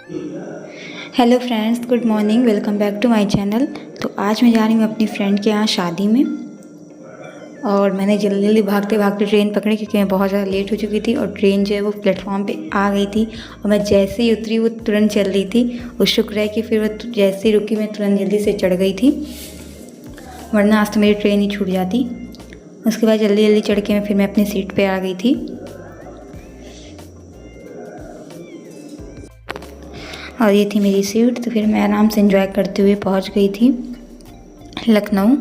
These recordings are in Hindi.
Hello friends, good morning. Welcome back to my channel. तो आज मैं जा रही हूँ अपनी फ्रेंड के यहाँ शादी में, और मैंने जल्दी जल्दी भागते भागते ट्रेन पकड़ी क्योंकि मैं बहुत ज़्यादा लेट हो चुकी थी। और ट्रेन जो है वो प्लेटफॉर्म पे आ गई थी, और मैं जैसे ही उतरी वो तुरंत चल रही थी। और शुक्र है कि फिर वो जैसे ही रुकी मैं तुरंत जल्दी से चढ़ गई थी, वरना आज तो मेरी ट्रेन ही छूट जाती। उसके बाद जल्दी जल्दी चढ़ के मैं अपनी सीट पर आ गई थी। और ये थी मेरी सीट। तो फिर मैं आराम से एंजॉय करते हुए पहुंच गई थी लखनऊ।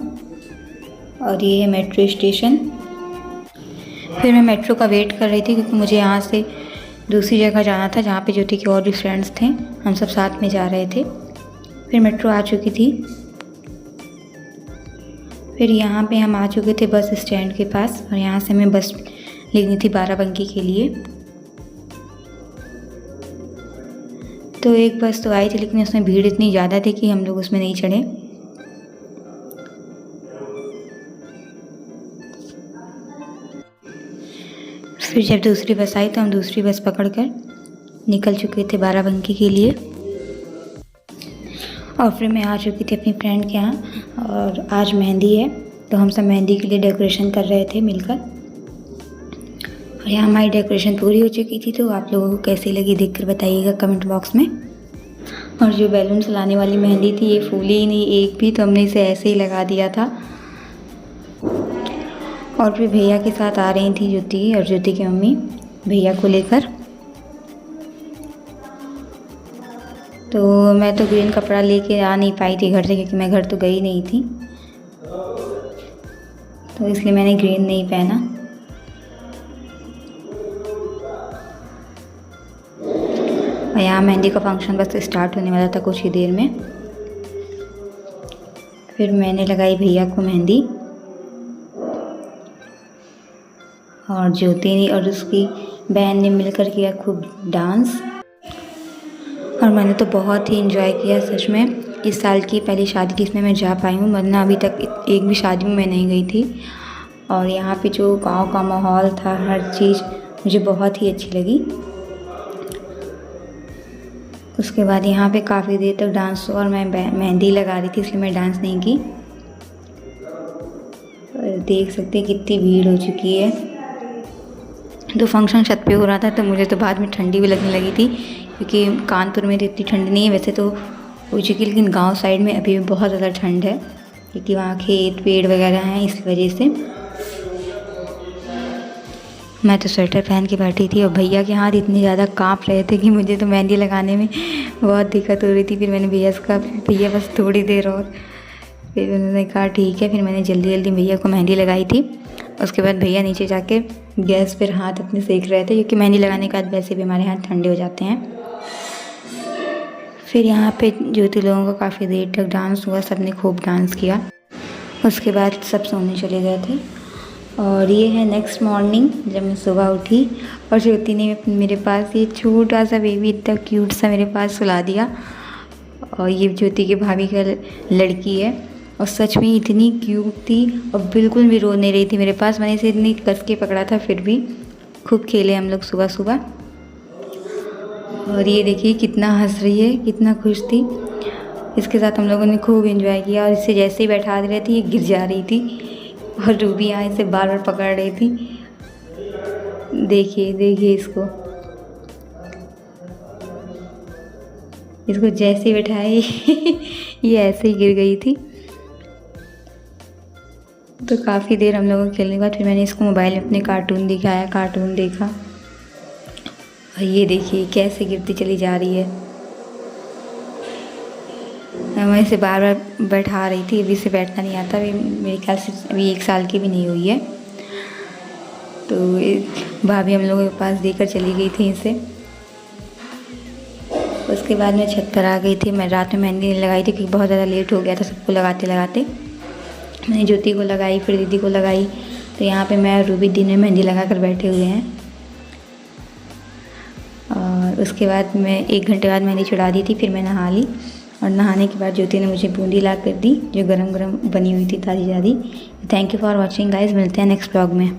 और ये है मेट्रो स्टेशन। फिर मैं मेट्रो का वेट कर रही थी क्योंकि मुझे यहाँ से दूसरी जगह जाना था जहाँ पे ज्योति के और भी फ्रेंड्स थे। हम सब साथ में जा रहे थे। फिर मेट्रो आ चुकी थी। फिर यहाँ पे हम आ चुके थे बस स्टैंड के पास, और यहाँ से हमें बस लेनी थी बाराबंकी के लिए। तो एक बस तो आई थी, लेकिन उसमें भीड़ इतनी ज़्यादा थी कि हम लोग उसमें नहीं चढ़े। फिर जब दूसरी बस आई तो हम दूसरी बस पकड़कर निकल चुके थे बाराबंकी के लिए। और फिर मैं आ चुकी थी अपनी फ्रेंड के यहाँ, और आज मेहंदी है तो हम सब मेहंदी के लिए डेकोरेशन कर रहे थे मिलकर। और यहाँ हमारी डेकोरेशन पूरी हो चुकी थी। तो आप लोगों को कैसी लगी देखकर बताइएगा कमेंट बॉक्स में। और जो बैलून चलाने वाली मेहंदी थी ये फूली ही नहीं एक भी, तो हमने इसे ऐसे ही लगा दिया था। और फिर भैया के साथ आ रही थी ज्योति और ज्योति की मम्मी भैया को लेकर। तो मैं तो ग्रीन कपड़ा लेके आ नहीं पाई थी घर से, क्योंकि मैं घर तो गई नहीं थी, तो इसलिए मैंने ग्रीन नहीं पहना। और यहाँ मेहंदी का फंक्शन बस स्टार्ट होने वाला था कुछ ही देर में। फिर मैंने लगाई भैया को मेहंदी, और ज्योति ने और उसकी बहन ने मिलकर किया खूब डांस। और मैंने तो बहुत ही एंजॉय किया सच में। इस साल की पहली शादी जिसमें मैं जा पाई हूँ, वरना अभी तक एक भी शादी में मैं नहीं गई थी। और यहाँ पे जो गांव का माहौल था, हर चीज़ मुझे बहुत ही अच्छी लगी। उसके बाद यहाँ पे काफ़ी देर तक डांस हुआ, और मैं मेहंदी लगा रही थी इसलिए मैं डांस नहीं की। और देख सकते हैं कितनी भीड़ हो चुकी है। तो फंक्शन छत पे हो रहा था, तो मुझे तो बाद में ठंडी भी लगने लगी थी, क्योंकि कानपुर में तो इतनी ठंड नहीं है वैसे तो हो चुकी, लेकिन गांव साइड में अभी भी बहुत ज़्यादा ठंड है, क्योंकि वहाँ खेत पेड़ वगैरह हैं, इस वजह से। मैं तो स्वेटर पहन के बैठी थी, और भैया के हाथ इतने ज़्यादा काँप रहे थे कि मुझे तो मेहंदी लगाने में बहुत दिक्कत हो रही थी। फिर मैंने भैया से कहा भैया बस थोड़ी देर और। फिर उन्होंने कहा ठीक है। फिर मैंने जल्दी जल्दी भैया को मेहंदी लगाई थी। उसके बाद भैया नीचे जाके गैस पर हाथ अपने सेक रहे थे, क्योंकि मेहंदी लगाने के बाद वैसे भी हमारे हाथ ठंडे हो जाते हैं। फिर यहाँ पे ज्योति लोगों का काफ़ी देर तक डांस हुआ, सबने खूब डांस किया। उसके बाद सब सोने चले गए थे। और ये है नेक्स्ट मॉर्निंग जब मैं सुबह उठी, और ज्योति ने मेरे पास ये छोटा सा बेबी इतना क्यूट सा मेरे पास सुला दिया। और ये ज्योति के भाभी का लड़की है, और सच में इतनी क्यूट थी और बिल्कुल भी रो नहीं रही थी मेरे पास। मैंने इसे इतनी कस के पकड़ा था, फिर भी खूब खेले हम लोग सुबह सुबह। और ये देखिए कितना हंस रही है, कितना खुश थी। इसके साथ हम लोगों ने खूब एंजॉय किया। और इसे जैसे ही बैठा रही थी ये गिर जा रही थी, और रूबी यहाँ इसे बार बार पकड़ रही थी। देखिए देखिए इसको जैसे ही बैठाए ये ऐसे ही गिर गई थी। तो काफ़ी देर हम लोगों को खेलने के बाद फिर मैंने इसको मोबाइल में अपने कार्टून दिखाया, कार्टून देखा। और ये देखिए कैसे गिरती चली जा रही है। मैं इसे बार बार बैठा रही थी, अभी इसे बैठना नहीं आता। अभी मेरे ख्याल से अभी 1 साल की भी नहीं हुई है। तो भाभी हम लोगों के पास देकर चली गई थी इसे। उसके बाद मैं छत पर आ गई थी। मैं रात में मेहंदी नहीं लगाई थी क्योंकि बहुत ज़्यादा लेट हो गया था सबको लगाते लगाते। मैंने ज्योति को लगाई, फिर दीदी को लगाई। तो यहाँ पे मैं और रूबी दिन में मेहंदी लगा कर बैठे हुए हैं। और उसके बाद मैं 1 घंटे बाद मेहंदी छुड़ा दी थी। फिर मैं नहा ली, और नहाने के बाद ज्योति ने मुझे बूंदी ला कर दी जो गरम गरम बनी हुई थी ताज़ी ताज़ी। Thank you for watching guys, मिलते हैं नेक्स्ट ब्लॉग में।